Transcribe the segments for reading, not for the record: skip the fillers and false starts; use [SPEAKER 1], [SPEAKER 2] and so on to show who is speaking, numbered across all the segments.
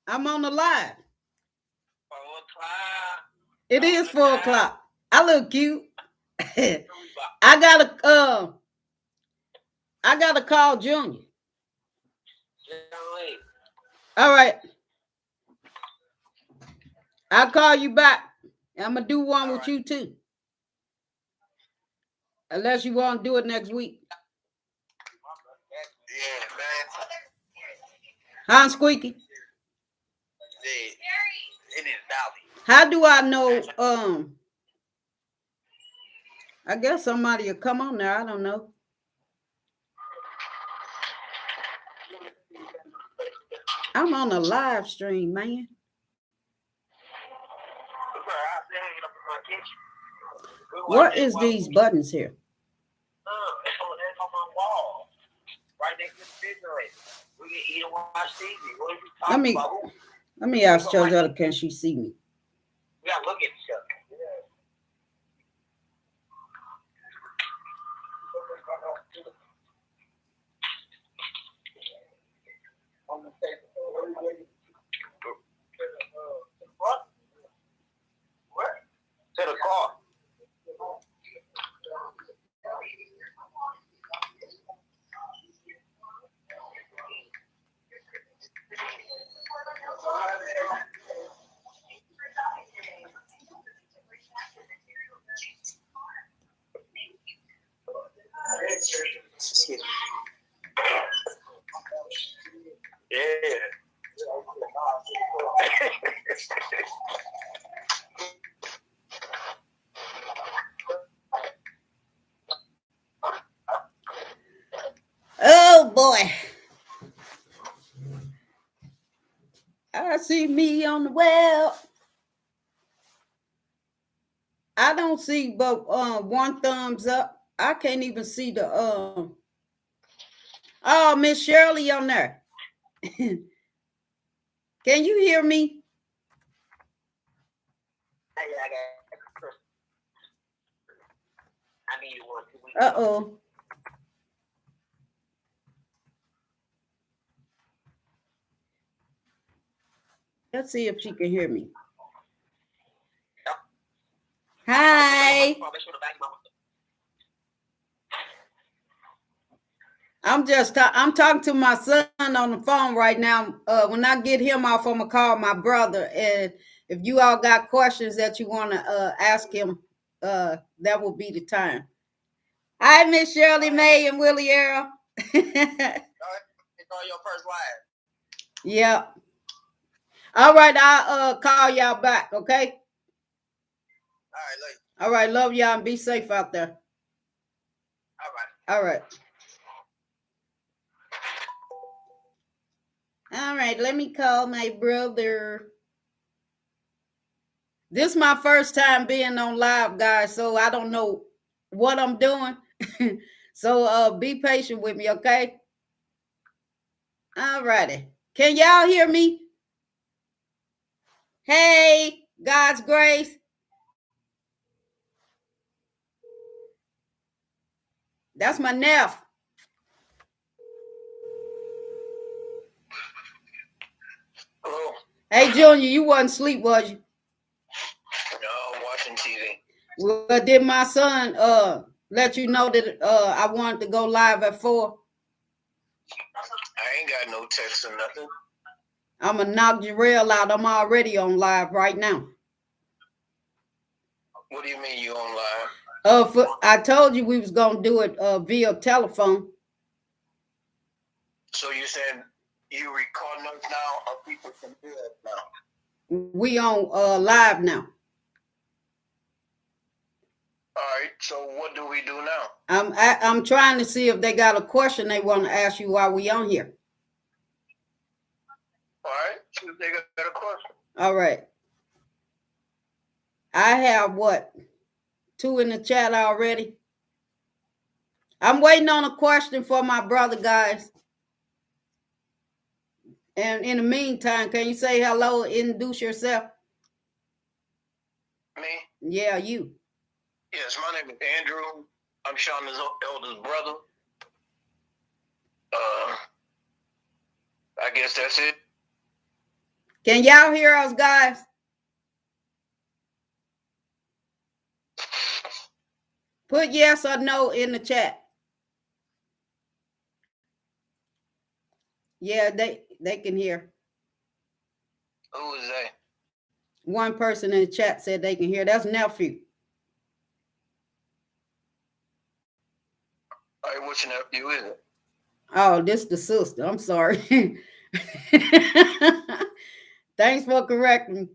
[SPEAKER 1] I'm on the live.
[SPEAKER 2] 4 o'clock.
[SPEAKER 1] It is 4 o'clock. I look cute. I gotta call Junior. All right. I'll call you back. I'm gonna do one with you too. Unless you want to do it next week.
[SPEAKER 2] Yeah, man.
[SPEAKER 1] Huh, Squeaky?
[SPEAKER 2] It is Dolly.
[SPEAKER 1] How do I know? I guess somebody will come on there. I don't know. I'm on a live stream, man. What is these buttons here?
[SPEAKER 2] It's on my wall. Right next to the refrigerator. We can eat and watch TV. What are you talking about?
[SPEAKER 1] Let me ask JoJo, can she see me?
[SPEAKER 2] We gotta look at each other. What? To the car. Yeah.
[SPEAKER 1] Oh boy. I see me on the web. I don't see but one thumbs up. I can't even see the oh, Miss Shirley on there. Can you hear me?
[SPEAKER 2] I need one 2 weeks.
[SPEAKER 1] Uh-oh. Let's see if she can hear me. Hi. I'm talking to my son on the phone right now. When I get him off, I'm gonna call my brother. And if you all got questions that you want to ask him, that will be the time. Hi, Miss Shirley May and Willie Earl.
[SPEAKER 2] It's on your first live.
[SPEAKER 1] Yeah. All right, I'll call y'all back, okay? All right, love y'all and be safe out there. All right. All right, let me call my brother. This is my first time being on live, guys, so I don't know what I'm doing. So be patient with me, okay? All righty. Can y'all hear me? Hey, God's grace. That's my nephew.
[SPEAKER 2] Hello.
[SPEAKER 1] Hey, Junior, you wasn't asleep, was you?
[SPEAKER 2] No, I'm watching TV.
[SPEAKER 1] Well, did my son let you know that I wanted to go live at 4?
[SPEAKER 2] I ain't got no text or nothing.
[SPEAKER 1] I'm going to knock Jarrell out. I'm already on live right now.
[SPEAKER 2] What do you mean you on live?
[SPEAKER 1] I told you we was going to do it via telephone.
[SPEAKER 2] So you saying you recording us now or people can hear us now?
[SPEAKER 1] We on live now.
[SPEAKER 2] All right, so what do we do now?
[SPEAKER 1] I'm trying to see if they got a question they want to ask you while we on here.
[SPEAKER 2] All right, see if they got a question.
[SPEAKER 1] All right. I have what? 2 in the chat already. I'm waiting on a question for my brother, guys. And in the meantime, can you say hello, introduce yourself?
[SPEAKER 2] Me?
[SPEAKER 1] Yeah, you.
[SPEAKER 2] Yes, my name is Andrew. I'm Shauna's eldest brother. I guess that's it.
[SPEAKER 1] Can y'all hear us, guys? Put yes or no in the chat. Yeah, they can hear.
[SPEAKER 2] Who is that?
[SPEAKER 1] One person in the chat said they can hear. That's nephew.
[SPEAKER 2] All right, what's your nephew, is it?
[SPEAKER 1] Oh, this the sister. I'm sorry. Thanks for correcting me.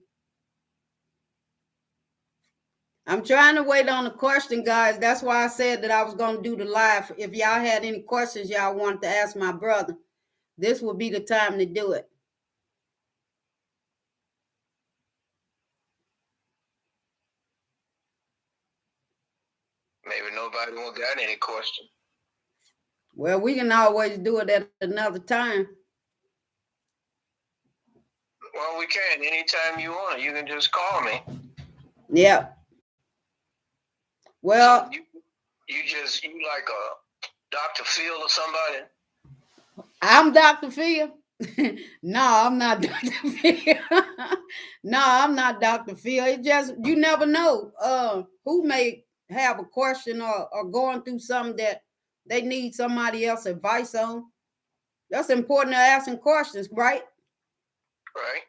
[SPEAKER 1] I'm trying to wait on the question, guys. That's why I said that I was going to do the live. If y'all had any questions y'all wanted to ask my brother, this would be the time to do it.
[SPEAKER 2] Maybe nobody won't got any question.
[SPEAKER 1] Well, we can always do it at another time.
[SPEAKER 2] Well, we can. Anytime you want it, you can just call me.
[SPEAKER 1] Yeah. Well,
[SPEAKER 2] so you like a Dr. Phil or somebody?
[SPEAKER 1] I'm Dr. Phil. No, I'm not Dr. Phil. No, I'm not Dr. Phil. It just, you never know who may have a question or going through something that they need somebody else's advice on. That's important to asking questions, right?
[SPEAKER 2] Right.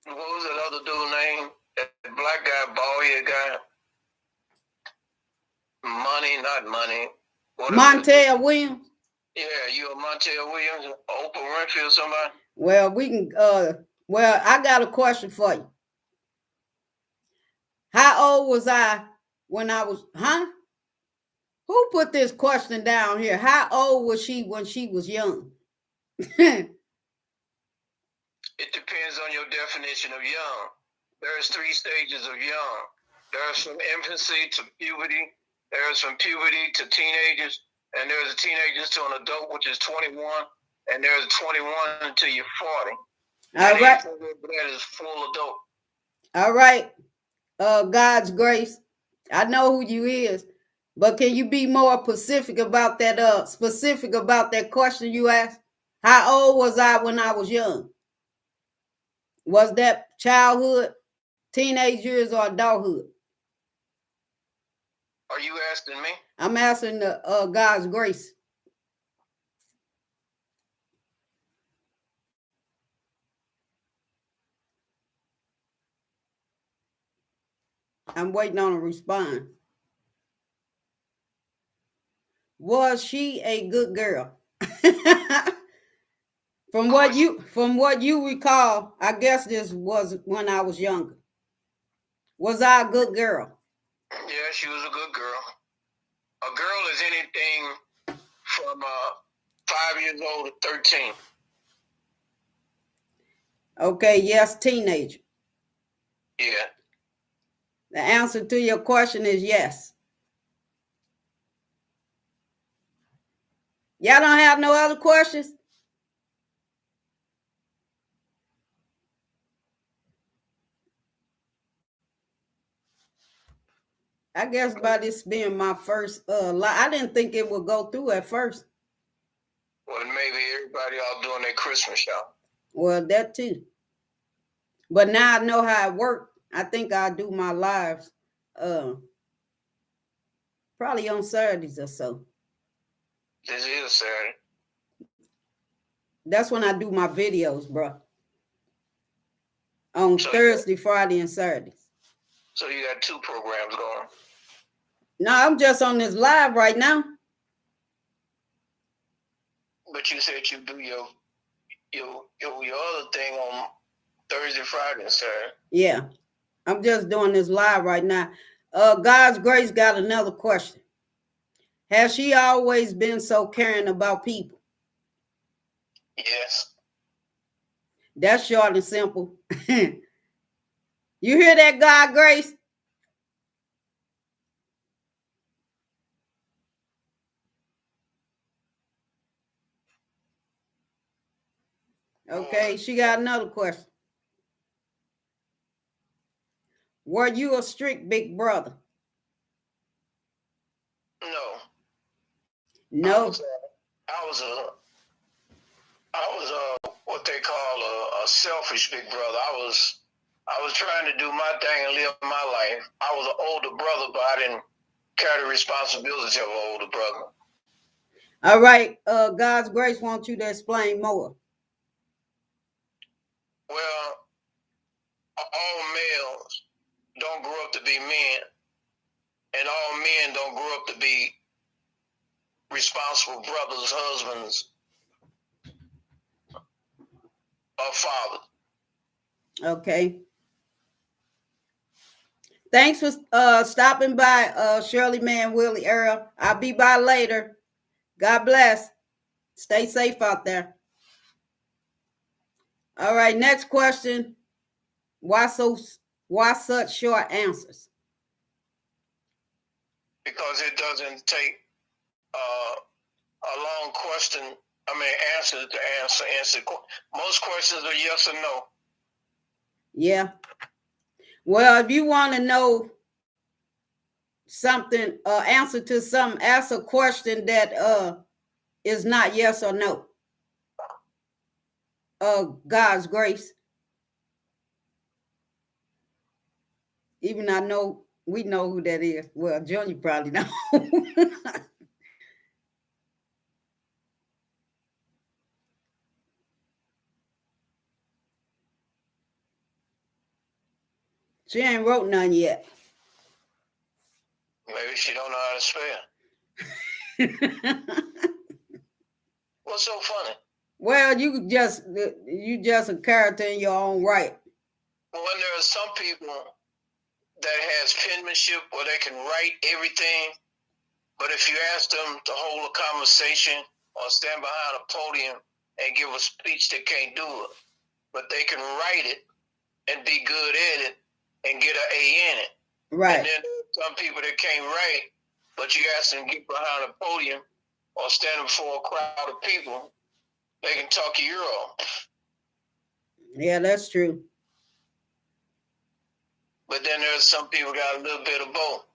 [SPEAKER 2] What was that other dude name? That black guy, bald head guy? Not money.
[SPEAKER 1] Montel Williams.
[SPEAKER 2] Yeah, you a Montel Williams, Oprah Winfrey or somebody?
[SPEAKER 1] Well, we can well, I got a question for you. How old was I when I was, Who put this question down here? How old was she when she was young?
[SPEAKER 2] It depends on your definition of young. There's 3 stages of young. There's from infancy to puberty. There's from puberty to teenagers. And there's teenagers to an adult, which is 21. And there's 21 until you're 40.
[SPEAKER 1] All right.
[SPEAKER 2] That is full adult.
[SPEAKER 1] All right. God's grace. I know who you is, but can you be more specific about that question you asked? How old was I when I was young? Was that childhood, teenage years, or adulthood?
[SPEAKER 2] Are you asking me?
[SPEAKER 1] I'm asking God's grace. I'm waiting on a response. Was she a good girl? From what you recall, I guess this was when I was younger. Was I a good girl?
[SPEAKER 2] Yeah, she was a good girl. A girl is anything from 5 years old to 13.
[SPEAKER 1] Okay, yes, teenager.
[SPEAKER 2] Yeah.
[SPEAKER 1] The answer to your question is yes. Y'all don't have no other questions? I guess by this being my first I didn't think it would go through at first.
[SPEAKER 2] Well, maybe everybody out doing their Christmas shop.
[SPEAKER 1] Well, that too. But now I know how it works. I think I'll do my lives probably on Saturdays or so.
[SPEAKER 2] This is Saturday.
[SPEAKER 1] That's when I do my videos, bro. On Thursday, Friday, and Saturdays.
[SPEAKER 2] So you got 2 programs going?
[SPEAKER 1] No, I'm just on this live right now.
[SPEAKER 2] But you said you do your other thing on Thursday, Friday, and Saturday.
[SPEAKER 1] Yeah, I'm just doing this live right now. God's grace got another question. Has she always been so caring about people?
[SPEAKER 2] Yes.
[SPEAKER 1] That's short and simple. You hear that, God grace? Okay, she got another question. Were you a strict big brother?
[SPEAKER 2] No.
[SPEAKER 1] No.
[SPEAKER 2] I was what they call a selfish big brother. I was trying to do my thing and live my life. I was an older brother, but I didn't carry the responsibility of an older brother.
[SPEAKER 1] All right. God's grace wants you to explain more.
[SPEAKER 2] Well, all males don't grow up to be men, and all men don't grow up to be responsible brothers, husbands, or fathers.
[SPEAKER 1] Okay. Thanks for stopping by, Shirley Man, Willie Earl. I'll be by later. God bless. Stay safe out there. All right, next question. Why such short answers?
[SPEAKER 2] Because it doesn't take a long answer to answer. Most questions are yes or no.
[SPEAKER 1] Yeah. Well, if you want to know something, answer to something, ask a question that is not yes or no. God's grace. Even I know we know who that is. Well, Junior probably know. She ain't wrote none yet.
[SPEAKER 2] Maybe she don't know how to spell. What's so funny?
[SPEAKER 1] Well, you just a character in your own right.
[SPEAKER 2] Well, there are some people that has penmanship where they can write everything, but if you ask them to hold a conversation or stand behind a podium and give a speech, they can't do it. But they can write it and be good at it and get an A in it.
[SPEAKER 1] Right.
[SPEAKER 2] And then some people that can't write, but you ask them to get behind a podium or stand before a crowd of people, they can talk your ear off.
[SPEAKER 1] Yeah, that's true.
[SPEAKER 2] But then there's some people got a little bit of both.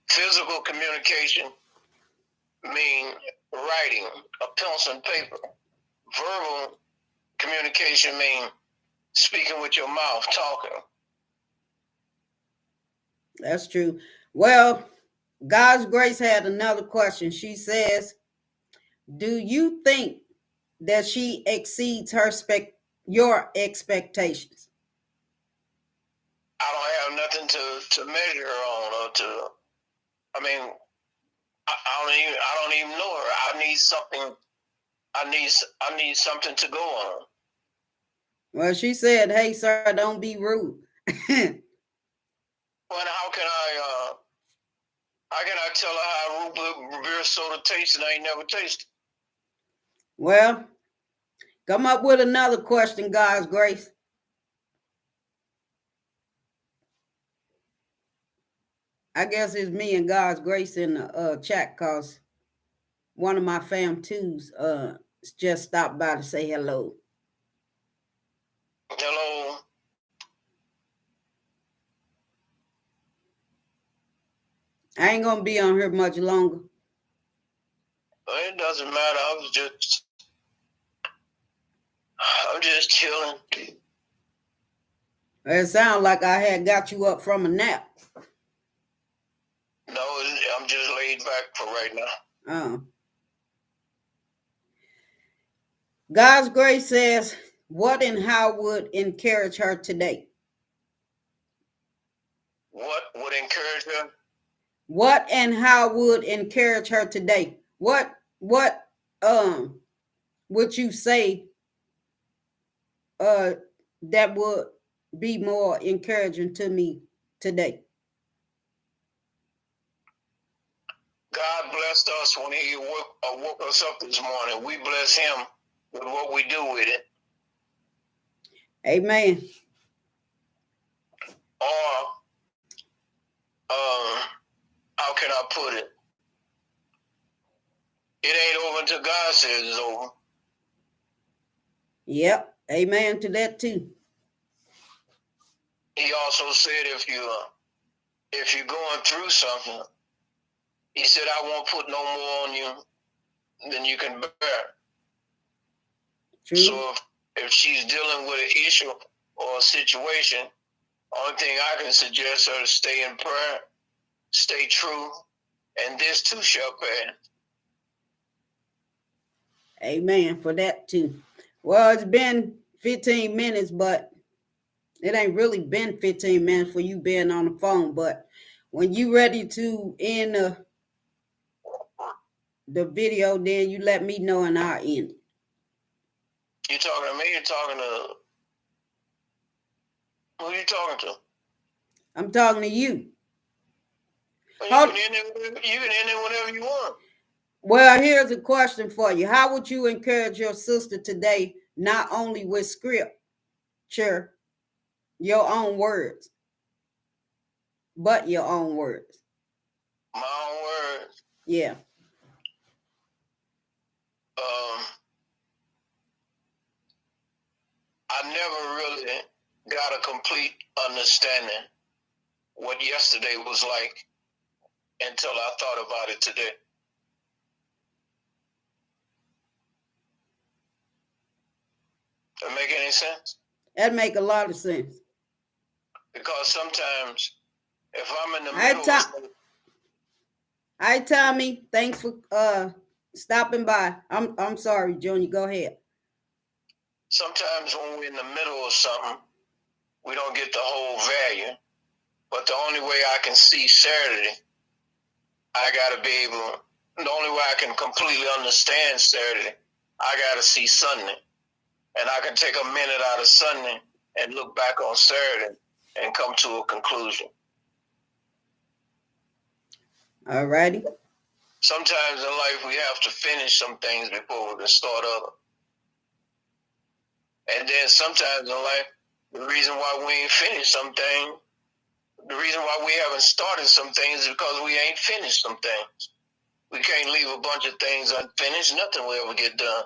[SPEAKER 2] Physical communication mean writing, a pencil and paper. Verbal communication mean speaking with your mouth, talking.
[SPEAKER 1] That's true. Well, God's grace had another question. She says, do you think that she exceeds your expectations?
[SPEAKER 2] I don't have nothing to measure on or to. I mean, I don't even know her. I need something. I need something to go on.
[SPEAKER 1] Well, she said, "Hey, sir, don't be rude."
[SPEAKER 2] Well, how can I tell her how root beer soda tastes and I ain't never tasted?
[SPEAKER 1] Well, come up with another question, God's grace. I guess it's me and God's grace in the chat, cause one of my fam twos just stopped by to say hello.
[SPEAKER 2] Hello.
[SPEAKER 1] I ain't gonna be on here much longer.
[SPEAKER 2] Well, it doesn't matter. I'm just chilling.
[SPEAKER 1] It sounds like I had got you up from a nap.
[SPEAKER 2] No, I'm just laid back for right now.
[SPEAKER 1] God's grace says, what and how would encourage her today?
[SPEAKER 2] What would encourage her?
[SPEAKER 1] What and how would encourage her today? What would you say that would be more encouraging to me today?
[SPEAKER 2] God blessed us when he woke us up this morning. We bless him with what we do with it.
[SPEAKER 1] Amen.
[SPEAKER 2] Or, how can I put it? It ain't over until God says it's over.
[SPEAKER 1] Yep. Amen to that too.
[SPEAKER 2] He also said if you're going through something, he said, I won't put no more on you than you can bear.
[SPEAKER 1] True.
[SPEAKER 2] So if she's dealing with an issue or a situation, only thing I can suggest her to stay in prayer, stay true, and this too shall pass.
[SPEAKER 1] Amen for that too. Well, it's been 15 minutes, but it ain't really been 15 minutes for you being on the phone. But when you ready to end the video, then you let me know and I'll end it.
[SPEAKER 2] You talking to me? You're talking to who? Are you talking to?
[SPEAKER 1] I'm talking to you.
[SPEAKER 2] Well, you can end it whenever you want.
[SPEAKER 1] Well, here's a question for you. How would you encourage your sister today, not only with scripture, your own words, but your own words?
[SPEAKER 2] My own words.
[SPEAKER 1] Yeah.
[SPEAKER 2] I never really got a complete understanding what yesterday was like until I thought about it today. Does that make any sense?
[SPEAKER 1] That make a lot of sense.
[SPEAKER 2] Because sometimes if I'm in the middle of something.
[SPEAKER 1] Hi, Tommy. Thanks for stopping by. I'm sorry, Junior. Go ahead.
[SPEAKER 2] Sometimes when we're in the middle of something, we don't get the whole value. But the only way I can see Saturday, I got to be able, the only way I can completely understand Saturday, I got to see Sunday. And I can take a minute out of Sunday and look back on Saturday and come to a conclusion.
[SPEAKER 1] All righty.
[SPEAKER 2] Sometimes in life we have to finish some things before we can start other. And then sometimes in life, the reason why we ain't finished some things, the reason why we haven't started some things is because we ain't finished some things. We can't leave a bunch of things unfinished. Nothing will ever get done.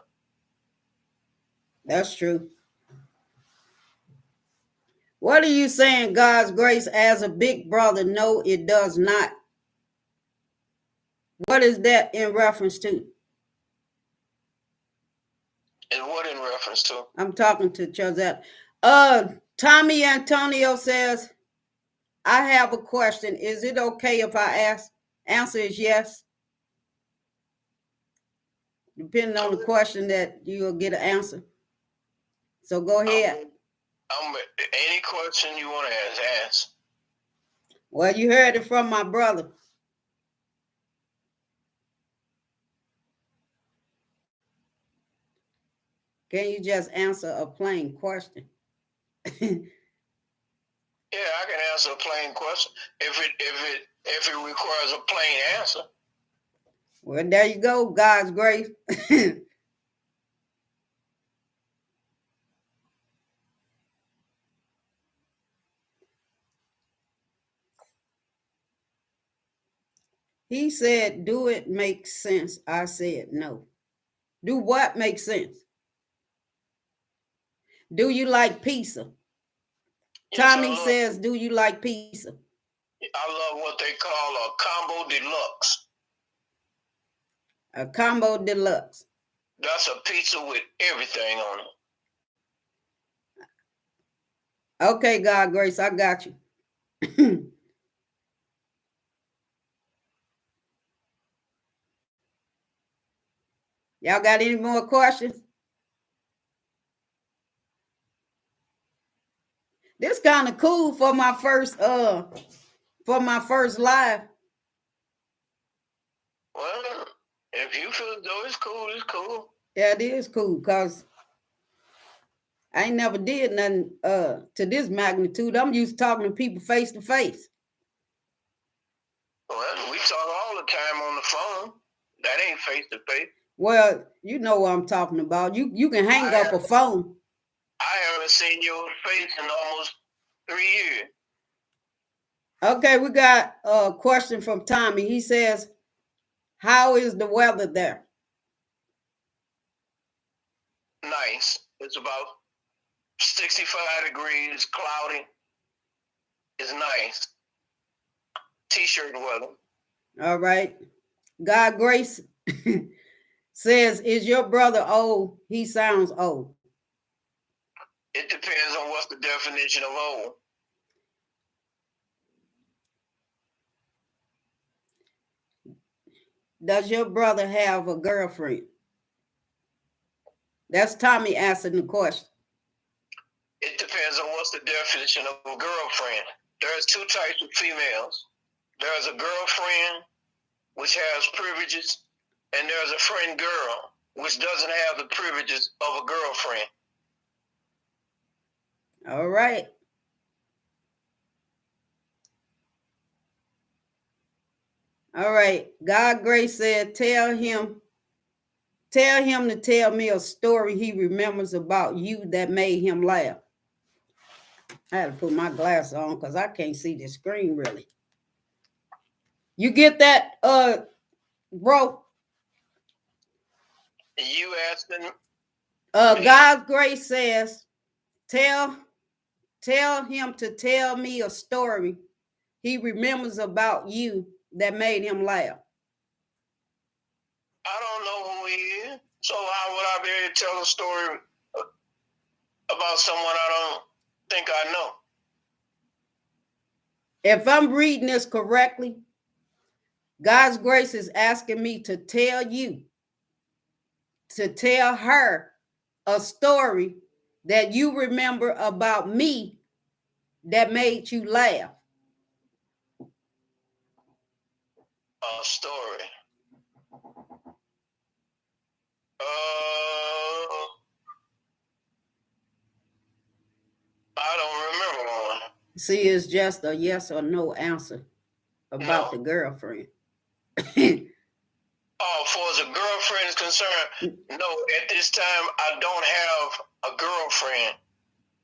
[SPEAKER 1] That's true. What are you saying, God's grace as a big brother? No, it does not. What is that in reference to?
[SPEAKER 2] And what in reference to?
[SPEAKER 1] I'm talking to Josette. Tommy Antonio says, I have a question. Is it okay if I ask? Answer is yes. Depending on the question that you'll get an answer. So go ahead.
[SPEAKER 2] Any question you want to ask.
[SPEAKER 1] Well, you heard it from my brother. Can you just answer a plain question?
[SPEAKER 2] Yeah, I can answer a plain question if it requires a plain answer.
[SPEAKER 1] Well, there you go, God's grace. He said, do it make sense? I said, no. Do what makes sense? Do you like pizza?
[SPEAKER 2] Yes,
[SPEAKER 1] Tommy says, do you like pizza?
[SPEAKER 2] I love what they call a combo deluxe.
[SPEAKER 1] A combo deluxe.
[SPEAKER 2] That's a pizza with everything on it.
[SPEAKER 1] Okay, God grace, I got you. Y'all got any more questions? This kind of cool for my first live.
[SPEAKER 2] Well, if you feel as though it's cool, it's cool.
[SPEAKER 1] Yeah, it is cool because I ain't never did nothing to this magnitude. I'm used to talking to people face to face.
[SPEAKER 2] Well, we talk all the time on the phone. That ain't face to face.
[SPEAKER 1] Well, you know what I'm talking about. You can hang up a phone.
[SPEAKER 2] I haven't seen your face in almost 3 years.
[SPEAKER 1] Okay, we got a question from Tommy. He says, how is the weather there?
[SPEAKER 2] Nice. It's about 65 degrees, cloudy. It's nice. T-shirt weather.
[SPEAKER 1] All right. God grace Says, is your brother old? He sounds old.
[SPEAKER 2] It depends on what's the definition of old.
[SPEAKER 1] Does your brother have a girlfriend? That's Tommy asking the question.
[SPEAKER 2] It depends on what's the definition of a girlfriend. There's two types of females. There's a girlfriend, which has privileges, and there's a friend girl, which doesn't have the privileges of a girlfriend.
[SPEAKER 1] All right. All right. God Grace said, tell him to tell me a story he remembers about you that made him laugh. I had to put my glass on because I can't see the screen really. You get that, bro?
[SPEAKER 2] You asking?
[SPEAKER 1] God's Grace says, tell him to tell me a story he remembers about you that made him laugh.
[SPEAKER 2] I don't know who he is, so how would I be able to tell a story about someone I don't think I know?
[SPEAKER 1] If I'm reading this correctly, God's Grace is asking me to tell her a story that you remember about me that made you laugh.
[SPEAKER 2] A story. I don't remember one.
[SPEAKER 1] See, it's just a yes or no answer about the girlfriend.
[SPEAKER 2] Oh, far as a girlfriend is concerned, no, at this time I don't have a girlfriend,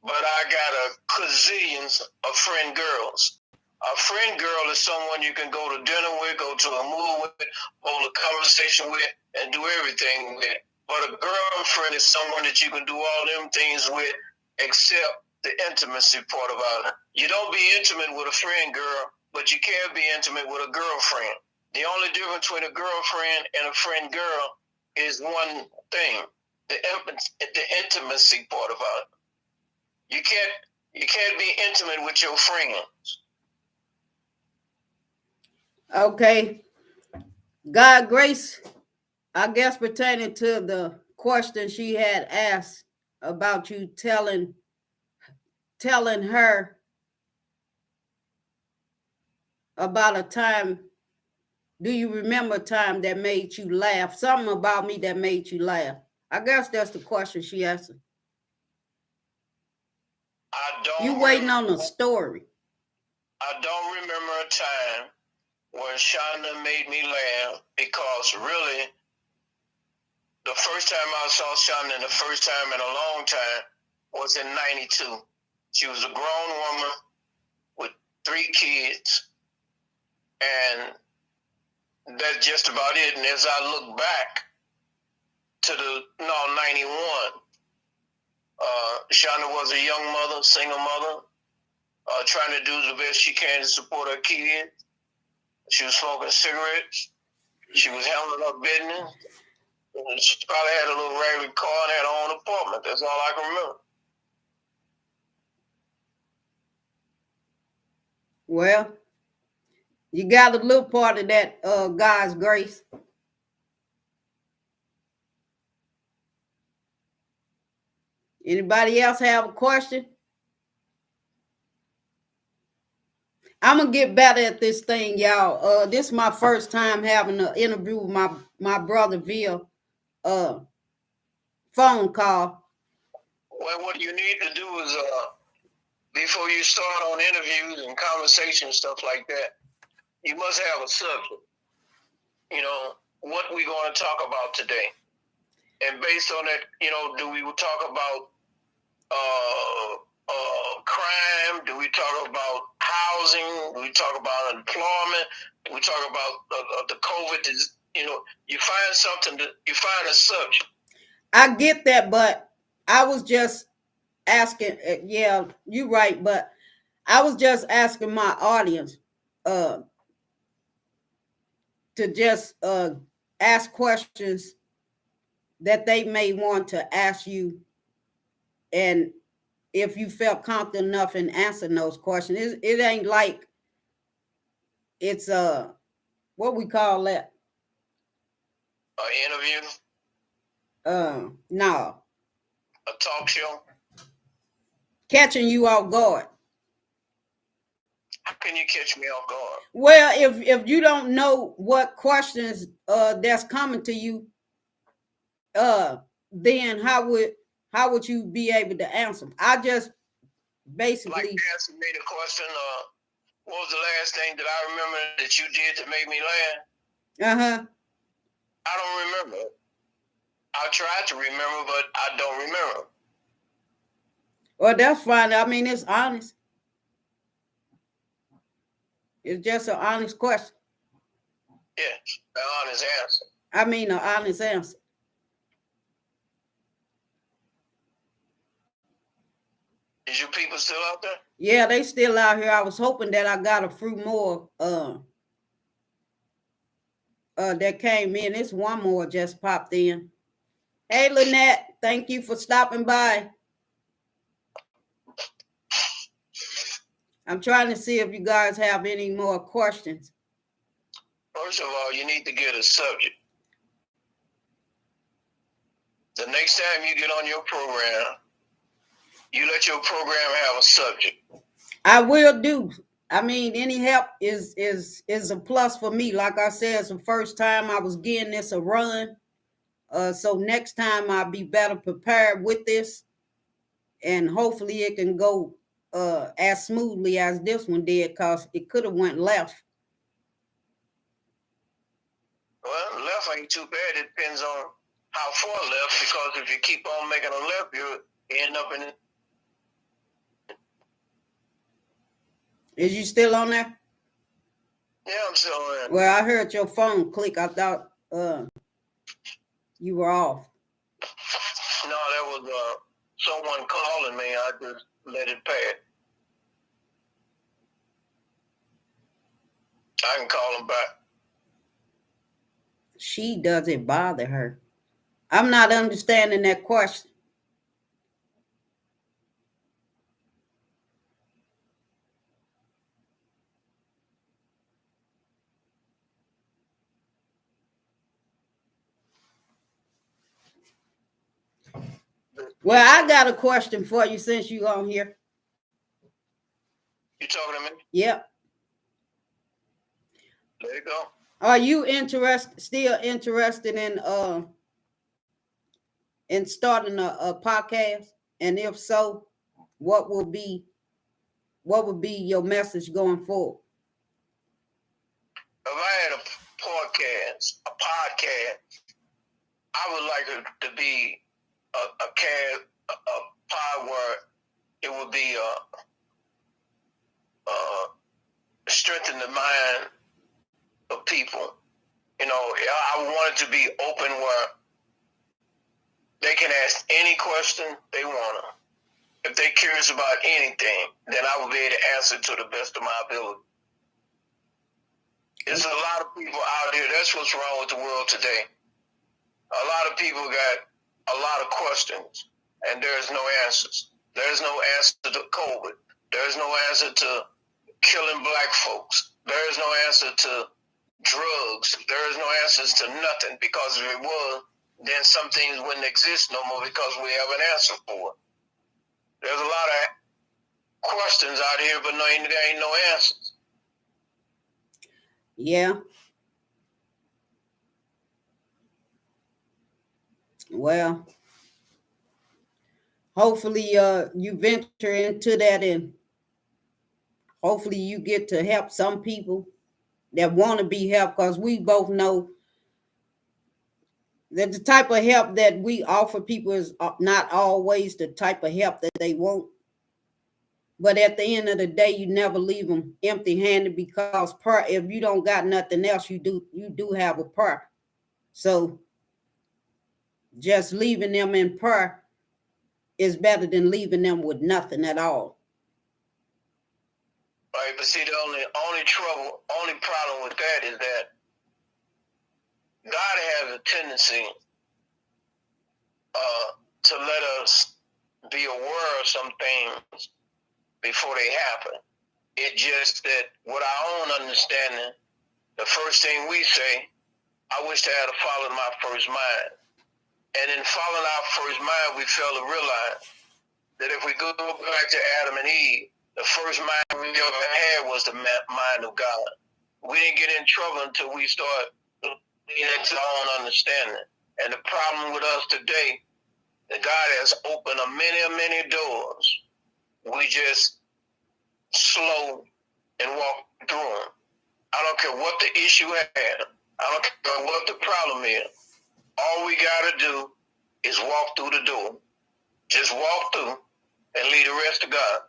[SPEAKER 2] but I got a gazillions of friend girls. A friend girl is someone you can go to dinner with, go to a movie with, hold a conversation with, and do everything with. But a girlfriend is someone that you can do all them things with, except the intimacy part about it. You don't be intimate with a friend girl, but you can be intimate with a girlfriend. The only difference between a girlfriend and a friend girl is one thing: the intimacy part about it. You can't be intimate with your friends.
[SPEAKER 1] Okay. God Grace, I guess pertaining to the question she had asked about you telling her about a time. Do you remember a time that made you laugh? Something about me that made you laugh. I guess that's the question she asked. You waiting on a story.
[SPEAKER 2] I don't remember a time when Shonda made me laugh, because really, the first time I saw Shonda, and the first time in a long time, was in '92. She was a grown woman with 3 kids, and that's just about it. And as I look back to 91, Shonda was a young mother, single mother, trying to do the best she can to support her kids. She was smoking cigarettes. She was handling her business. And she probably had a little ragged car and had her own apartment. That's all I can remember.
[SPEAKER 1] Well, you got a little part of that, God's Grace. Anybody else have a question? I'm gonna get better at this thing, y'all. This is my first time having an interview with my brother via phone call.
[SPEAKER 2] Well, what you need to do is, before you start on interviews and conversations, stuff like that, you must have a subject. You know, what we going to talk about today. And based on that, do we talk about crime? Do we talk about housing? Do we talk about employment? Do we talk about the COVID? You find something, you find a subject.
[SPEAKER 1] I get that, but I was just asking. Yeah, you're right, but I was just asking my audience to just ask questions that they may want to ask you, and if you felt confident enough in answering those questions. It ain't like it's what we call that?
[SPEAKER 2] An interview?
[SPEAKER 1] No.
[SPEAKER 2] A talk show?
[SPEAKER 1] Catching you off guard.
[SPEAKER 2] How can you catch me off guard?
[SPEAKER 1] Well, if you don't know what questions that's coming to you, then how would you be able to answer them? I just basically
[SPEAKER 2] like asking me the question, what was the last thing that I remember that you did that made me laugh? I don't remember. I tried to remember, but I don't remember.
[SPEAKER 1] Well, that's fine. I mean, it's honest. It's just an honest question.
[SPEAKER 2] Yes, an honest answer.
[SPEAKER 1] I mean, an honest answer.
[SPEAKER 2] Is your people still out there?
[SPEAKER 1] Yeah, they still out here. I was hoping that I got a few more that came in. This one more just popped in. Hey, Lynette, thank you for stopping by. I'm trying to see if you guys have any more questions.
[SPEAKER 2] First of all, you need to get a subject. The next time you get on your program, you let your program have a subject.
[SPEAKER 1] I will do. I mean, any help is a plus for me. Like I said, it's the first time I was getting this a run. So next time I'll be better prepared with this, and hopefully it can go as smoothly as this one did, because it could have went left.
[SPEAKER 2] Well, left ain't too bad. It depends on how far left, because if you keep on making a left, you end up in it.
[SPEAKER 1] Is you still on there?
[SPEAKER 2] Yeah, I'm still on there.
[SPEAKER 1] Well, I heard your phone click. I thought you were off.
[SPEAKER 2] No, that was someone calling me. I just let it pass. I can call him back.
[SPEAKER 1] She doesn't bother her. I'm not understanding that question. Well, I got a question for you since you're on here.
[SPEAKER 2] You talking to me?
[SPEAKER 1] Yep.
[SPEAKER 2] There you go.
[SPEAKER 1] Are you still interested in starting a podcast? And if so, what would be your message going forward?
[SPEAKER 2] If I had a podcast, I would like it to be a pod where it would be strengthen the mind of people. You know, I want it to be open where they can ask any question they want to. If they're curious about anything, then I will be able to answer to the best of my ability. There's a lot of people out here. That's what's wrong with the world today. A lot of people got a lot of questions, and there's no answers. There's no answer to COVID. There's no answer to killing black folks. There's no answer to drugs. There's no answers to nothing, because if it was, then some things wouldn't exist no more, because we have an answer for it. There's a lot of questions out here, but there ain't no answers.
[SPEAKER 1] Yeah. Well, hopefully you venture into that, and hopefully you get to help some people that want to be helped, because we both know that the type of help that we offer people is not always the type of help that they want. But at the end of the day, you never leave them empty-handed, because prayer, if you don't got nothing else, you do have a prayer. So just leaving them in prayer is better than leaving them with nothing at all.
[SPEAKER 2] Right, but see, the only problem with that is that God has a tendency to let us be aware of some things before they happen. It's just that with our own understanding, the first thing we say, I wish I had followed my first mind. And in following our first mind, we fail to realize that if we go back to Adam and Eve, the first mind we ever had was the mind of God. We didn't get in trouble until we started looking into our own understanding. And the problem with us today, that God has opened many doors. We just slow and walk through them. I don't care what the issue is. I don't care what the problem is. All we got to do is walk through the door. Just walk through and leave the rest to God.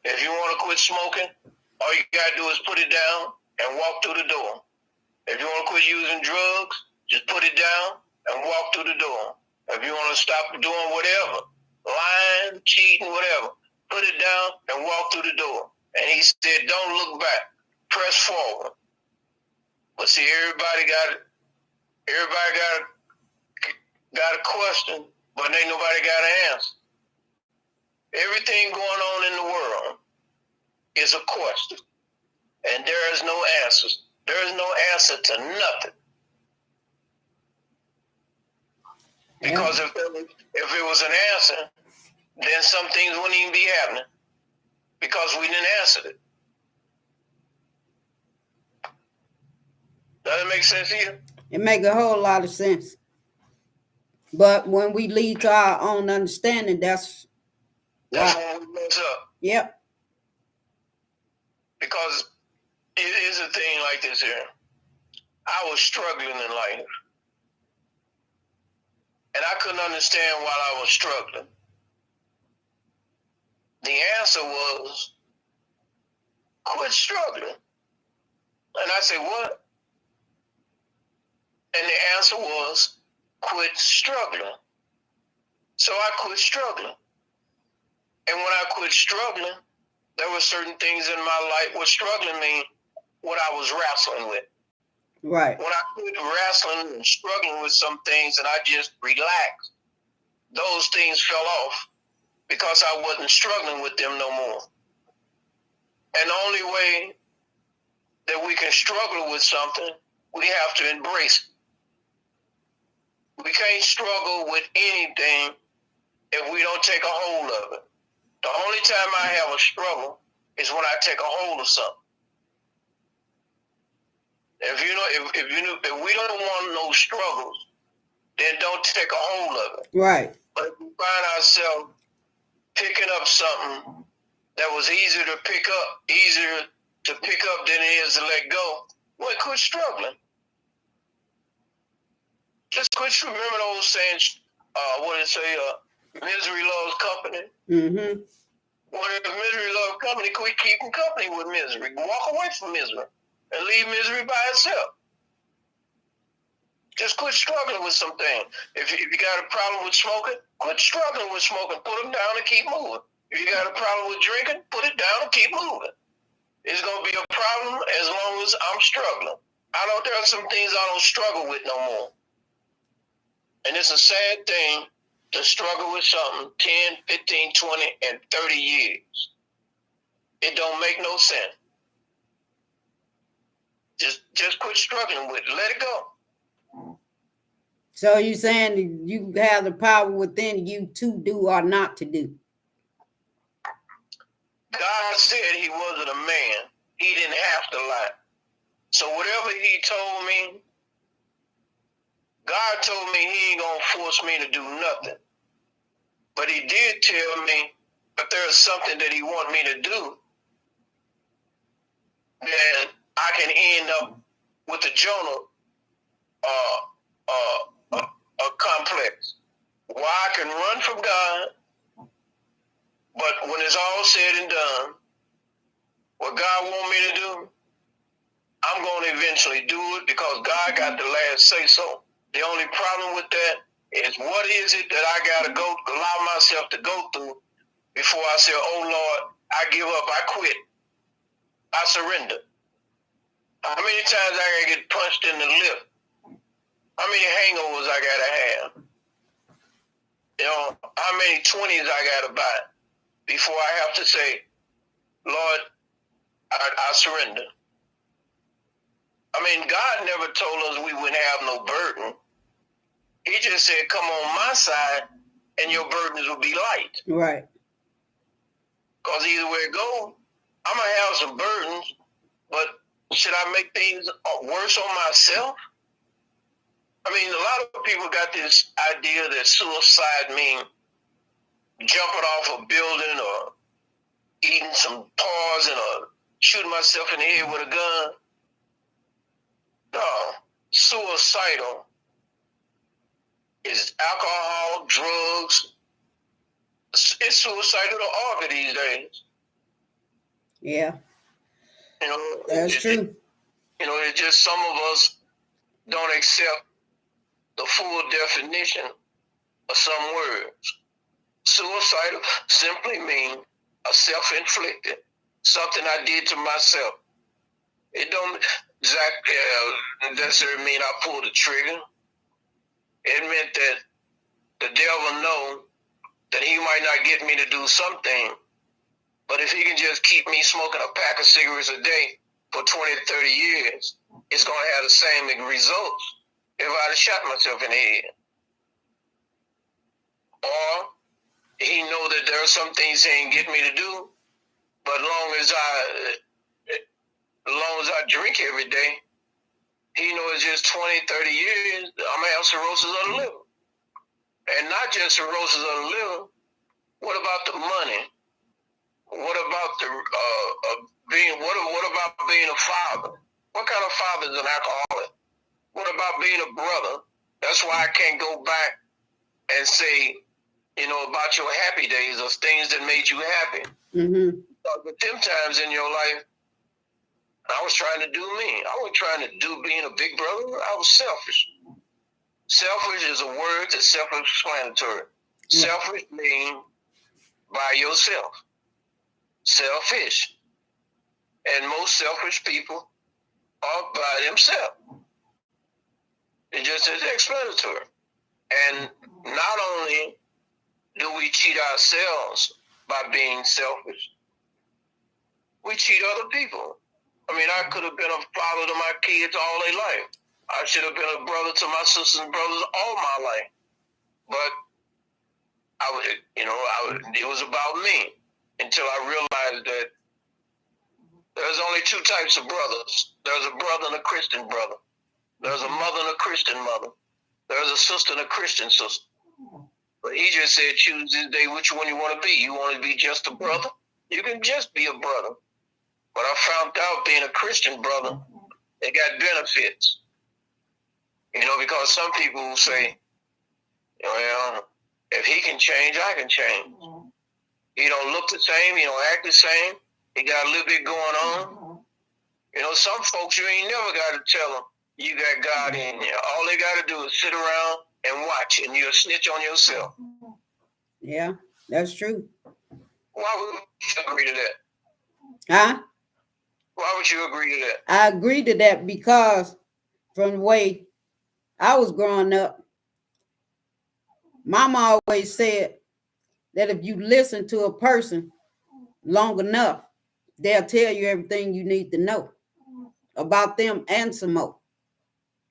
[SPEAKER 2] If you want to quit smoking, all you got to do is put it down and walk through the door. If you want to quit using drugs, just put it down and walk through the door. If you want to stop doing whatever, lying, cheating, whatever, put it down and walk through the door. And he said, don't look back. Press forward. But see, everybody got a question, but ain't nobody got an answer. Everything going on in the world is a question, and there is no answers. There is no answer to nothing. Because if it was an answer, then some things wouldn't even be happening because we didn't answer it. Does it make sense to you?
[SPEAKER 1] It make a whole lot of sense. But when we lead to our own understanding, that's
[SPEAKER 2] when we mess up.
[SPEAKER 1] Yep.
[SPEAKER 2] Because it is a thing like this here. I was struggling in life. And I couldn't understand why I was struggling. The answer was, quit struggling. And I said, what? And the answer was, quit struggling. So I quit struggling. And when I quit struggling, there were certain things in my life. What struggling means, what I was wrestling with.
[SPEAKER 1] Right.
[SPEAKER 2] When I quit wrestling and struggling with some things and I just relaxed, those things fell off because I wasn't struggling with them no more. And the only way that we can struggle with something, we have to embrace it. We can't struggle with anything if we don't take a hold of it. The only time I have a struggle is when I take a hold of something. If we don't want no struggles, then don't take a hold of it.
[SPEAKER 1] Right.
[SPEAKER 2] But if we find ourselves picking up something that was easier to pick up than it is to let go, well, quit struggling. Just quit. Remember those sayings, what did it say, misery loves company?
[SPEAKER 1] Mm-hmm.
[SPEAKER 2] Well, if misery loves company, quit keeping company with misery. Walk away from misery and leave misery by itself. Just quit struggling with something. If you got a problem with smoking, quit struggling with smoking. Put them down and keep moving. If you got a problem with drinking, put it down and keep moving. It's going to be a problem as long as I'm struggling. There are some things I don't struggle with no more. And it's a sad thing to struggle with something 10, 15, 20, and 30 years. It don't make no sense. Just quit struggling with it. Let it go.
[SPEAKER 1] So you're saying you have the power within you to do or not to do?
[SPEAKER 2] God said he wasn't a man. He didn't have to lie. So whatever he told me, God told me he ain't going to force me to do nothing. But he did tell me if there's something that he want me to do, then I can end up with a Jonah complex. Where I can run from God, but when it's all said and done, what God want me to do, I'm going to eventually do it because God got the last say so. The only problem with that is what is it that I got to allow myself to go through before I say, oh Lord, I give up, I quit, I surrender. How many times I got to get punched in the lip? How many hangovers I got to have? how many 20s I got to buy before I have to say, Lord, I surrender. I mean, God never told us we wouldn't have no burden. He just said, come on my side and your burdens will be light.
[SPEAKER 1] Right.
[SPEAKER 2] Because either way it goes, I'm going to have some burdens, but should I make things worse on myself? I mean, a lot of people got this idea that suicide means jumping off a building or eating some poison or shooting myself in the head with a gun. No, suicidal is alcohol, drugs. It's suicidal to argue these days.
[SPEAKER 1] Yeah. That's true.
[SPEAKER 2] It's just some of us don't accept the full definition of some words. Suicidal simply means a self-inflicted, something I did to myself. It don't exactly necessarily mean I pulled the trigger. It meant that the devil know that he might not get me to do something, but if he can just keep me smoking a pack of cigarettes a day for 20 to 30 years, it's going to have the same results if I'd have shot myself in the head. Or he know that there are some things he ain't get me to do, but as long as I drink every day, he knows it's just 20, 30 years, I'm going to have cirrhosis of the liver. And not just cirrhosis of the liver. What about the money? What about the what about being a father? What kind of father is an alcoholic? What about being a brother? That's why I can't go back and say, about your happy days or things that made you happy.
[SPEAKER 1] Mm-hmm.
[SPEAKER 2] But them times in your life, I was trying to do me. I wasn't trying to do being a big brother. I was selfish. Selfish is a word that's self-explanatory. Yeah. Selfish means by yourself. Selfish. And most selfish people are by themselves. It just is explanatory. And not only do we cheat ourselves by being selfish, we cheat other people. I mean, I could have been a father to my kids all their life. I should have been a brother to my sisters and brothers all my life. But it was about me until I realized that there's only two types of brothers. There's a brother and a Christian brother. There's a mother and a Christian mother. There's a sister and a Christian sister. But he just said, choose this day which one you want to be. You want to be just a brother? You can just be a brother. But I found out being a Christian brother, they got benefits. Because some people say, well, if he can change, I can change. He don't look the same. He don't act the same. He got a little bit going on. Some folks you ain't never got to tell them you got God in you. All they got to do is sit around and watch, and you'll snitch on yourself.
[SPEAKER 1] Yeah, that's true.
[SPEAKER 2] Why would you agree to that?
[SPEAKER 1] Huh?
[SPEAKER 2] Why would you agree to that?
[SPEAKER 1] I agree to that because from the way I was growing up, Mama always said that if you listen to a person long enough, they'll tell you everything you need to know about them and some more.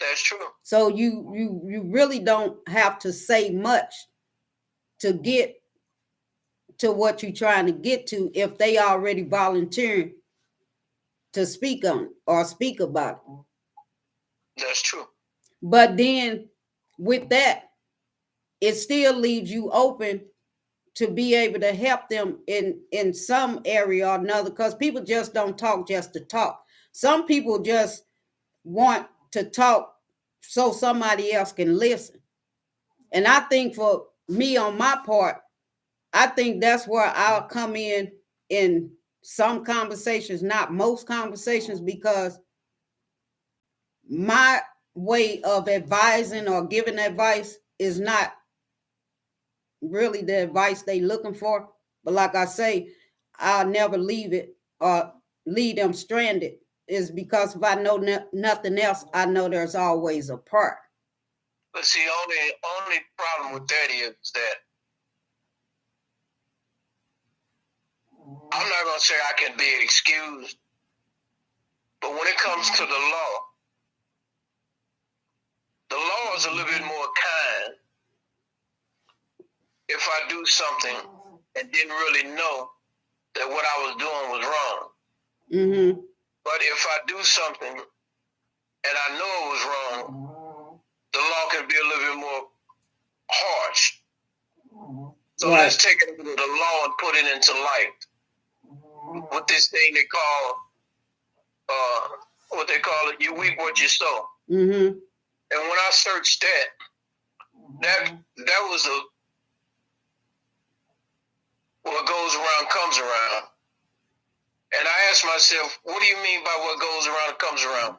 [SPEAKER 2] That's true.
[SPEAKER 1] So you really don't have to say much to get to what you're trying to get to if they already volunteering to speak on it or speak about it.
[SPEAKER 2] That's true.
[SPEAKER 1] But then with that, it still leaves you open to be able to help them in some area or another, because people just don't talk just to talk. Some people just want to talk so somebody else can listen. And I think for me, on my part, I think that's where I'll come in some conversations, not most conversations, because my way of advising or giving advice is not really the advice they looking for. But like I say, I'll never leave it or leave them stranded, is because if I know nothing else, I know there's always a part.
[SPEAKER 2] But see, only problem with that is that I'm not going to say I can be excused, but when it comes to the law is a little bit more kind if I do something and didn't really know that what I was doing was wrong.
[SPEAKER 1] Mm-hmm.
[SPEAKER 2] But if I do something and I know it was wrong, the law can be a little bit more harsh. So
[SPEAKER 1] Right.
[SPEAKER 2] let's take it into the law and put it into life. With this thing they call, what they call it, you reap what you sow.
[SPEAKER 1] Mm-hmm.
[SPEAKER 2] And when I searched that was what goes around comes around. And I asked myself, what do you mean by what goes around comes around?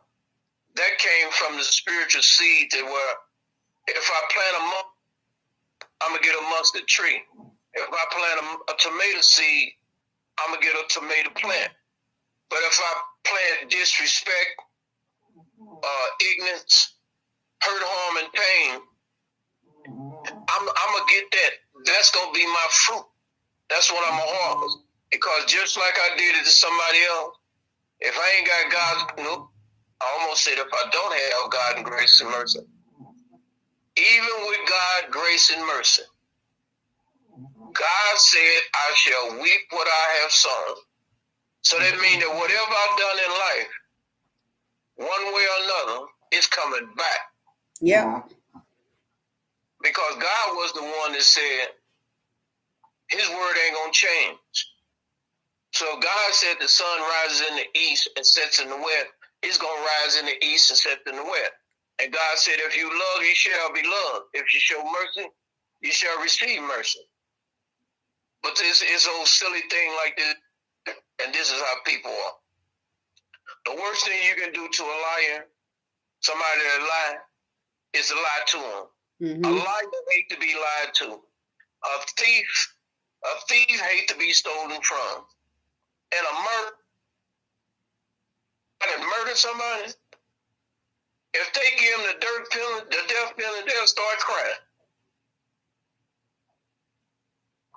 [SPEAKER 2] That came from the spiritual seed that where if I plant a mustard, I'm going to get a mustard tree. If I plant a tomato seed, I'm going to get a tomato plant. But if I plant disrespect, ignorance, hurt, harm, and pain, I'm going to get that. That's going to be my fruit. That's what I'm going to harvest. Because just like I did it to somebody else, if I ain't got God's, I almost said if I don't have God and grace and mercy, even with God, grace, and mercy, God said, I shall reap what I have sown. So that means that whatever I've done in life, one way or another, it's coming back.
[SPEAKER 1] Yeah.
[SPEAKER 2] Because God was the one that said, his word ain't going to change. So God said the sun rises in the east and sets in the west. It's going to rise in the east and set in the west. And God said, if you love, you shall be loved. If you show mercy, you shall receive mercy. But this is a silly thing like this, and this is how people are. The worst thing you can do to a liar, somebody that lie, is to lie to them.
[SPEAKER 1] Mm-hmm.
[SPEAKER 2] A liar hates to be lied to. A thief hates to be stolen from. And a murder somebody, if they give them the death penalty, they'll start crying.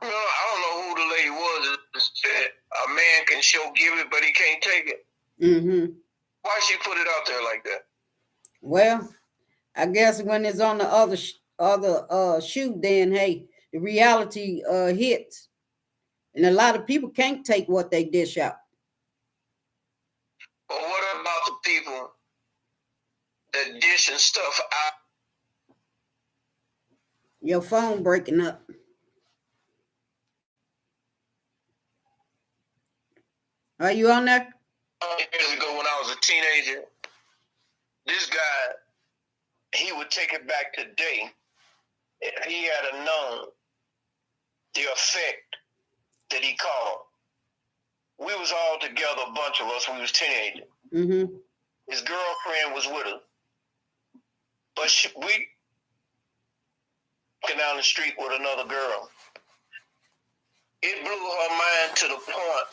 [SPEAKER 2] You know, I don't know who the lady was that said a man can show give it, but he can't take it.
[SPEAKER 1] Mm-hmm.
[SPEAKER 2] Why she put it out there like that?
[SPEAKER 1] Well, I guess when it's on the other shoe, then hey, the reality hits, and a lot of people can't take what they dish out.
[SPEAKER 2] But what about the people that dishing stuff out?
[SPEAKER 1] Your phone breaking up. Are you on there?
[SPEAKER 2] Years ago when I was a teenager, this guy, he would take it back today. If he had known the effect that he caused. We was all together, a bunch of us, we was teenagers.
[SPEAKER 1] Mm-hmm.
[SPEAKER 2] His girlfriend was with us. But we walking down the street with another girl. It blew her mind to the point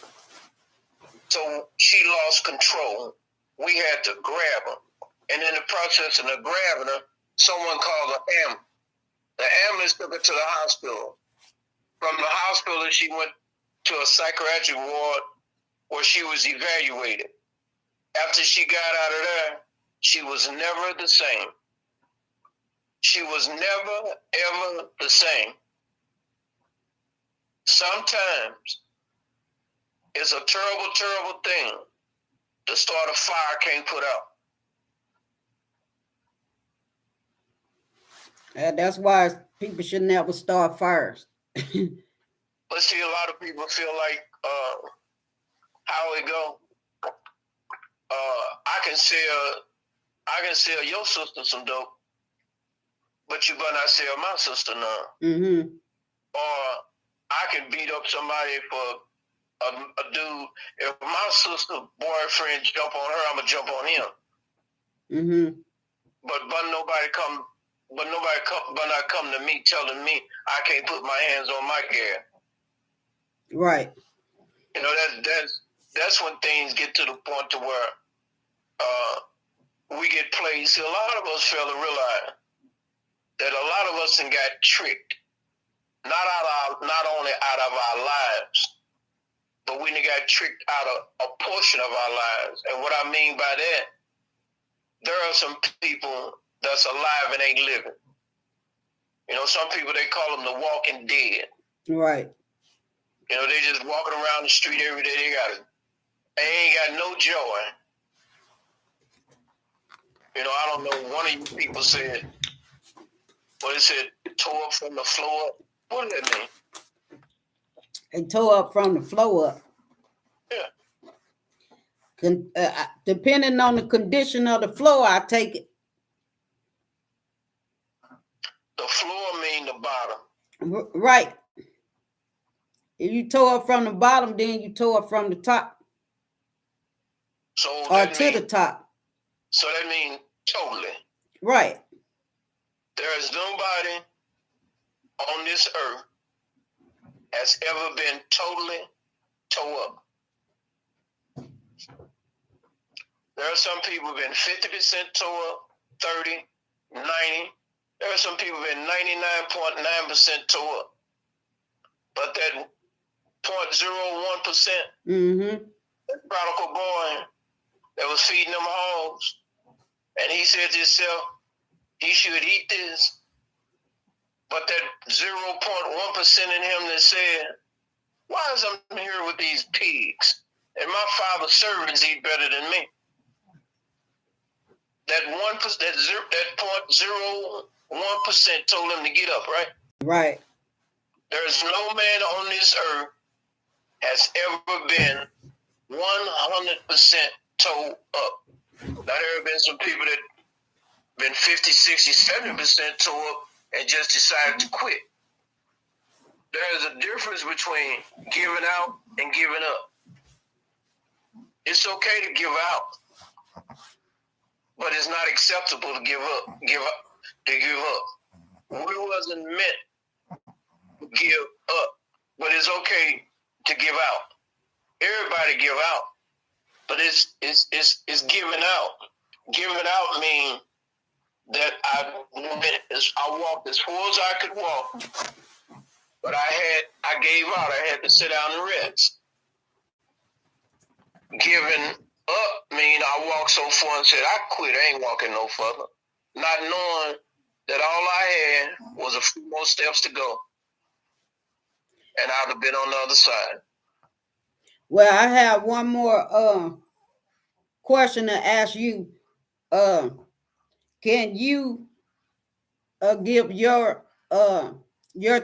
[SPEAKER 2] so she lost control. We had to grab her. And in the process of grabbing her, someone called the ambulance. The ambulance took her to the hospital. From the hospital, she went to a psychiatric ward where she was evaluated. After she got out of there, she was never the same. She was never, ever the same. Sometimes it's a terrible, terrible thing to start a fire can't put out.
[SPEAKER 1] That's why people should never start fires.
[SPEAKER 2] But see, a lot of people feel like, how it go? I can sell your sister some dope, but you better not sell my sister none.
[SPEAKER 1] Mm-hmm.
[SPEAKER 2] Or I can beat up somebody for a dude. If my sister boyfriend jump on her, I'm gonna jump on him.
[SPEAKER 1] Mm-hmm.
[SPEAKER 2] But not come to me telling me I can't put my hands on my gas.
[SPEAKER 1] Right.
[SPEAKER 2] You know, that's when things get to the point to where we get played. See, a lot of us fail to realize that a lot of us got tricked, not only out of our lives, but we done got tricked out of a portion of our lives. And what I mean by that, there are some people that's alive and ain't living. You know, some people, they call them the walking dead.
[SPEAKER 1] Right.
[SPEAKER 2] You know, they just walking around the street every day. They ain't got no joy. You know, I don't know, one of you people said, what it said, tore up from the floor up. What does that mean?
[SPEAKER 1] They tore up from the floor up.
[SPEAKER 2] Yeah.
[SPEAKER 1] Depending on the condition of the floor, I take it.
[SPEAKER 2] The floor mean the bottom.
[SPEAKER 1] Right. If you tore up from the bottom, then you tore up from the top.
[SPEAKER 2] So
[SPEAKER 1] or to the top.
[SPEAKER 2] So that means totally.
[SPEAKER 1] Right.
[SPEAKER 2] There is nobody on this earth has ever been totally tore up. There are some people who've been 50% tore up, 30, 90. There are some people who've been 99.9% tore up. But that 0.01%, that prodigal boy that was feeding them hogs, and he said to himself, he should eat this. But that 0.1% in him that said, why is I'm here with these pigs? And my father's servants eat better than me. That 1%, that 0.01% told him to get up, right?
[SPEAKER 1] Right.
[SPEAKER 2] There's no man on this earth has ever been 100% tore up. Now, there have been some people that been 50, 60, 70% tore up and just decided to quit. There is a difference between giving out and giving up. It's okay to give out, but it's not acceptable to give up. We wasn't meant to give up, but it's okay to give out. Everybody give out, but it's giving out. Giving out means that I walked as far as I could walk, but I gave out. I had to sit down and rest. Giving up mean I walked so far and said, I quit. I ain't walking no further. Not knowing that all I had was a few more steps to go, and I'd have been on the other side.
[SPEAKER 1] Well, I have one more question to ask you. Can you give your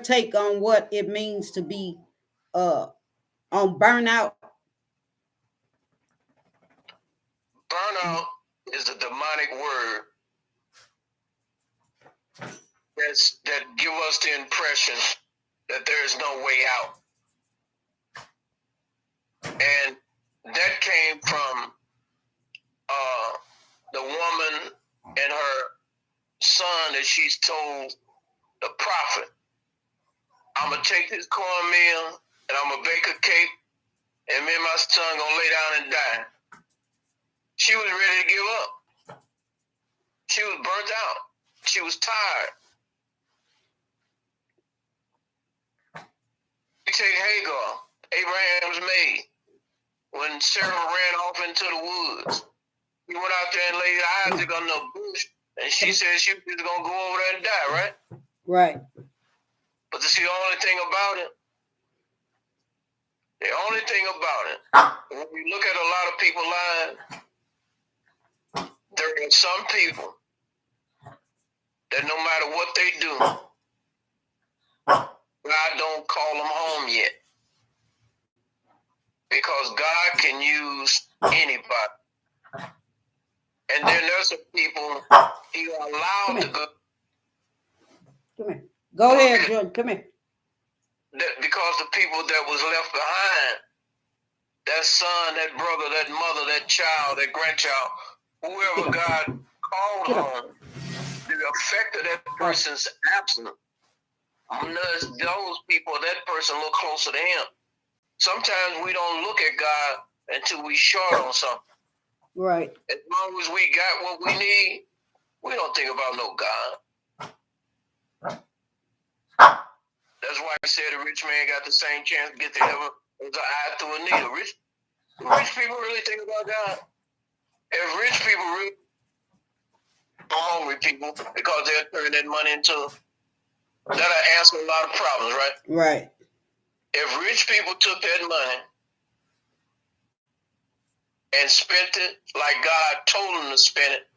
[SPEAKER 1] take on what it means to be on burnout?
[SPEAKER 2] Burnout is a demonic word that give us the impression that there is no way out. And that came from the woman and her son that she's told the prophet, I'm going to take this cornmeal and I'm going to bake a cake and me and my son going to lay down and die. She was ready to give up. She was burnt out. She was tired. You take Hagar, Abraham's maid, when Sarah ran off into the woods. He went out there and laid Isaac on the bush, and she said she was going to go over there and die, right?
[SPEAKER 1] Right.
[SPEAKER 2] But see, the only thing about it, when you look at a lot of people's lives, there are some people that no matter what they do, God don't call them home yet. Because God can use anybody. And then there's some people he allowed to go.
[SPEAKER 1] Come here. Go ahead, Jordan. Come here.
[SPEAKER 2] Because the people that was left behind, that son, that brother, that mother, that child, that grandchild, whoever God called home, the effect of that person's absence, those people, that person look closer to him. Sometimes we don't look at God until we short on something.
[SPEAKER 1] Right.
[SPEAKER 2] As long as we got what we need, we don't think about no God. That's why I said a rich man got the same chance to get to heaven There's an eye through a needle. Rich people really think about God. If rich people really hungry people because they're turning that money into, that'll answer a lot of problems, right?
[SPEAKER 1] Right.
[SPEAKER 2] If rich people took that money and spent it like God told them to spend it,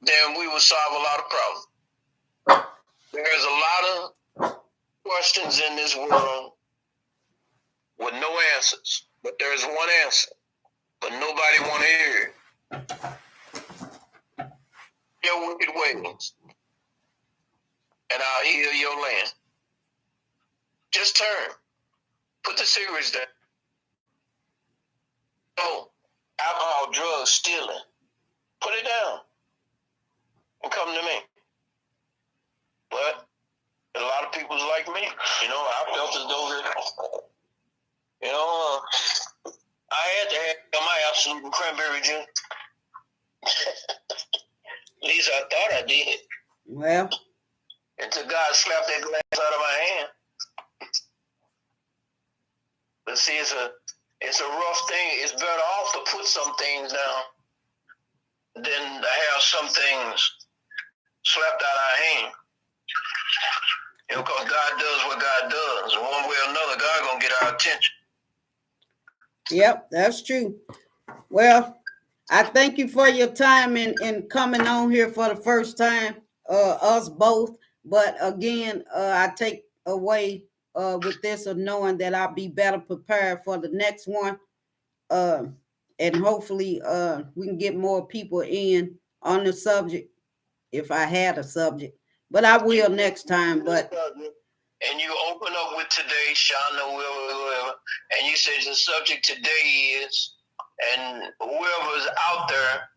[SPEAKER 2] then we would solve a lot of problems. There's a lot of questions in this world with no answers, but there's one answer, but nobody want to hear it. Your wicked ways, and I'll heal your land. Just turn. Put the cigarettes down. Oh, alcohol, drugs, stealing. Put it down and come to me. But a lot of people's like me. I felt as though that, I had to have my absolute cranberry juice. At least I thought I did.
[SPEAKER 1] Well.
[SPEAKER 2] Until God slapped that glass out of my hand. But see, it's a rough thing. It's better off to put some things down than to have some things slapped out of our hand. Because God does what God does. One way or another, God gonna get our attention.
[SPEAKER 1] Yep, that's true. Well, I thank you for your time and coming on here for the first time, us both. But again, I take away with this of knowing that I'll be better prepared for the next one. And hopefully we can get more people in on the subject if I had a subject. But I will next time. But
[SPEAKER 2] and you open up with today, Shana, whoever, and you say the subject today is, and whoever's out there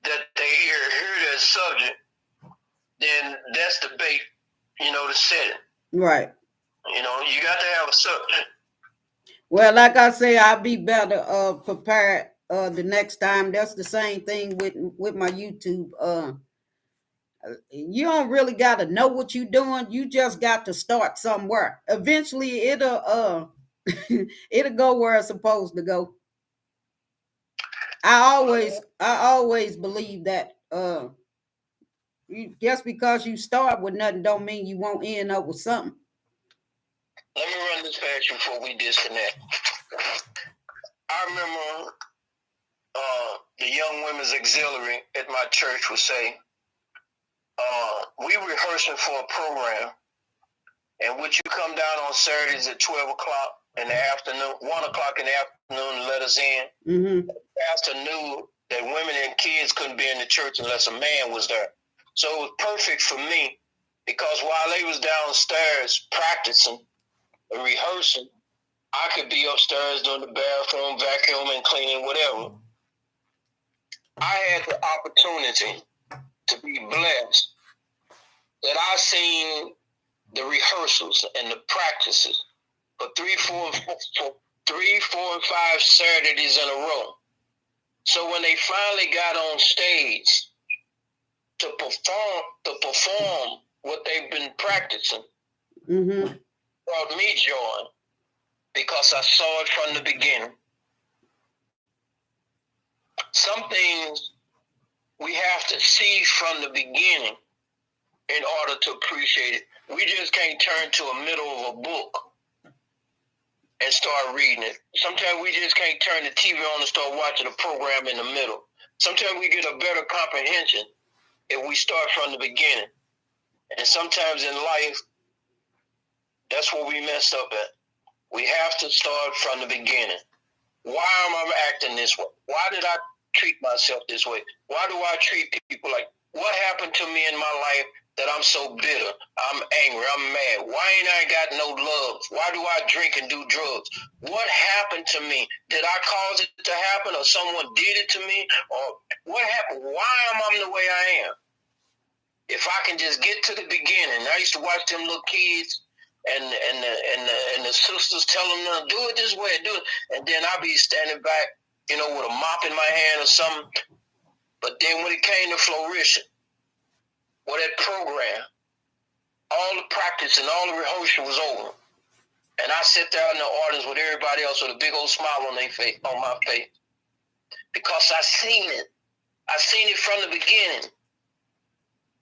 [SPEAKER 2] that they hear that subject, then that's the bait, to set it.
[SPEAKER 1] Right.
[SPEAKER 2] You got to have a subject.
[SPEAKER 1] Well, like I say, I'll be better prepared the next time. That's the same thing with my YouTube. You don't really got to know what you're doing. You just got to start somewhere. Eventually, it'll it'll go where it's supposed to go. I always believe that just because you start with nothing don't mean you won't end up with something.
[SPEAKER 2] Let me run this past you before we disconnect. I remember the Young Women's Auxiliary at my church would say, we rehearsing for a program, and would you come down on Saturdays at 12 o'clock in the afternoon, 1 o'clock in the afternoon, and let us in?
[SPEAKER 1] Mm-hmm.
[SPEAKER 2] The pastor knew that women and kids couldn't be in the church unless a man was there. So it was perfect for me, because while they was downstairs practicing and rehearsing, I could be upstairs doing the bathroom, vacuuming, cleaning, whatever. I had the opportunity to be blessed that I seen the rehearsals and the practices for 3, 4, and 5 Saturdays in a row. So when they finally got on stage to perform what they've been practicing,
[SPEAKER 1] Mm-hmm.
[SPEAKER 2] brought me joy, because I saw it from the beginning. Some things we have to see from the beginning in order to appreciate it. We just can't turn to a middle of a book and start reading it. Sometimes we just can't turn the TV on and start watching a program in the middle. Sometimes we get a better comprehension if we start from the beginning. And sometimes in life, that's where we mess up at. We have to start from the beginning. Why am I acting this way? Why did I treat myself this way? Why do I treat people like, what happened to me in my life that I'm so bitter? I'm angry. I'm mad. Why ain't I got no love? Why do I drink and do drugs? What happened to me? Did I cause it to happen, or someone did it to me? Or what happened? Why am I the way I am? If I can just get to the beginning. I used to watch them little kids and the sisters tell them to do it this way, do it. And then I'll be standing back, with a mop in my hand or something. But then when it came to flourishing, with that program, all the practice and all the rehearsal was over. And I sit there in the audience with everybody else with a big old smile on their face, on my face, because I seen it. I seen it from the beginning.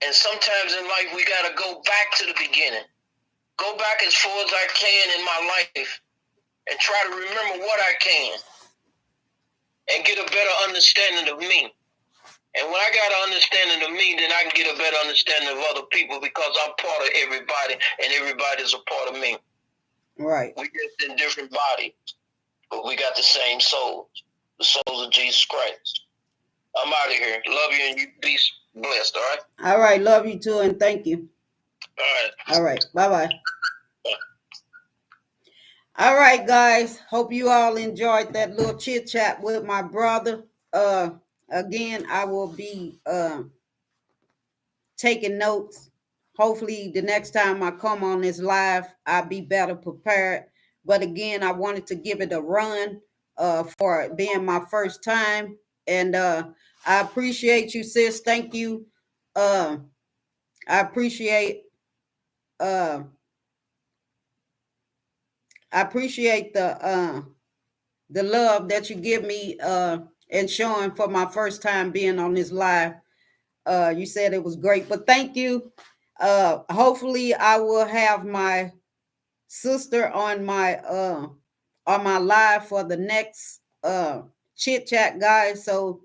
[SPEAKER 2] And sometimes in life we gotta go back to the beginning. Go back as far as I can in my life and try to remember what I can and get a better understanding of me. And when I got an understanding of me, then I can get a better understanding of other people, because I'm part of everybody and everybody's a part of me.
[SPEAKER 1] Right.
[SPEAKER 2] We just in different bodies, but we got the same souls, the souls of Jesus Christ. I'm out of here. Love you, and you be blessed, all right?
[SPEAKER 1] All right. Love you too, and thank you.
[SPEAKER 2] All right.
[SPEAKER 1] All right. Bye-bye. All right, guys. Hope you all enjoyed that little chit chat with my brother. Again, I will be taking notes. Hopefully, the next time I come on this live, I'll be better prepared. But again, I wanted to give it a run for it being my first time. And I appreciate you, sis. Thank you. I appreciate uh, the love that you give me and showing for my first time being on this live. You said it was great, but thank you. Hopefully I will have my sister on my live for the next chit chat, guys. So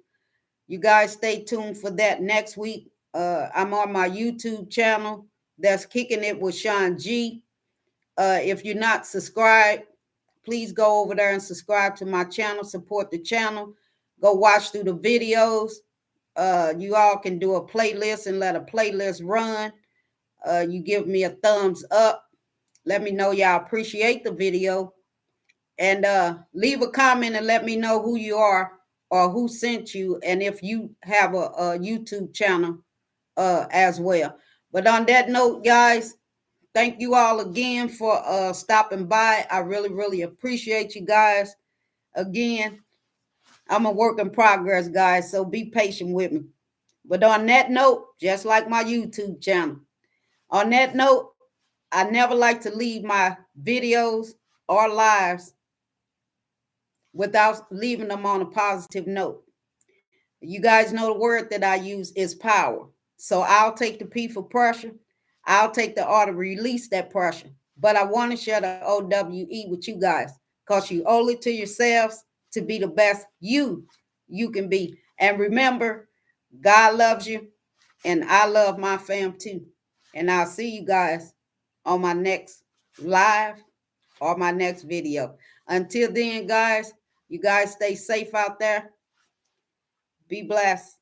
[SPEAKER 1] you guys stay tuned for that next week. I'm on my YouTube channel that's Kicking It with Sean G. If you're not subscribed, please go over there and subscribe to my channel, support the channel, go watch through the videos. You all can do a playlist and let a playlist run. You give me a thumbs up. Let me know y'all appreciate the video. And leave a comment and let me know who you are or who sent you, and if you have a YouTube channel as well. But on that note, guys, thank you all again for stopping by. I really, really appreciate you guys. Again, I'm a work in progress, guys, so be patient with me. But on that note, just like my YouTube channel, on that note, I never like to leave my videos or lives without leaving them on a positive note. You guys know the word that I use is power. So I'll take the P for pressure. I'll take the R to release that pressure. But I want to share the OWE with you guys, because you owe it to yourselves to be the best you can be. And remember, God loves you, and I love my fam too. And I'll see you guys on my next live or my next video. Until then, guys, you guys stay safe out there. Be blessed.